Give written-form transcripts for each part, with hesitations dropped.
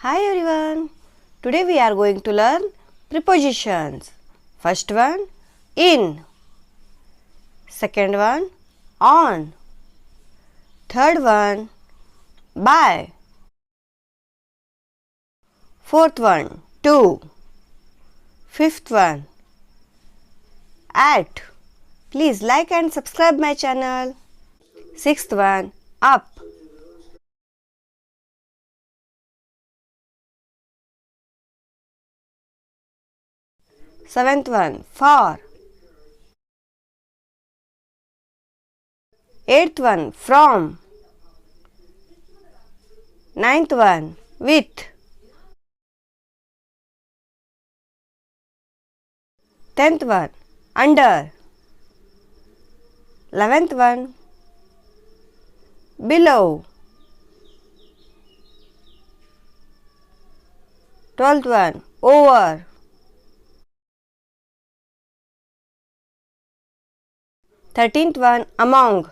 Hi everyone. Today we are going to learn prepositions. First one, in. Second one, on. Third one, by. Fourth one, to. Fifth one, at. Please like and subscribe my channel. Sixth one, up. Seventh one, for. Eighth one, from. Ninth one, with. 10th one, under. 11th one, below. 12th one, over. 13th one, among.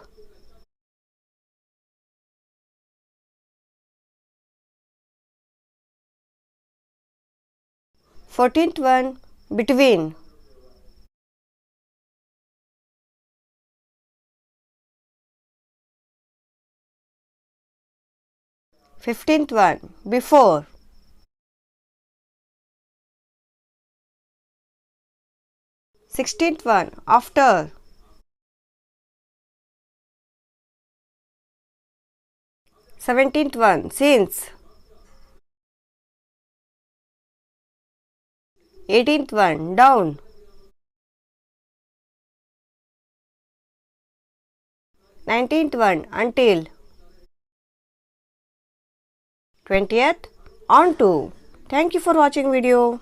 14th one, between. 15th one, before. 16th one, after. 17th one, since. 18th one, down. 19th one, until. 20th, on to. Thank you for watching video.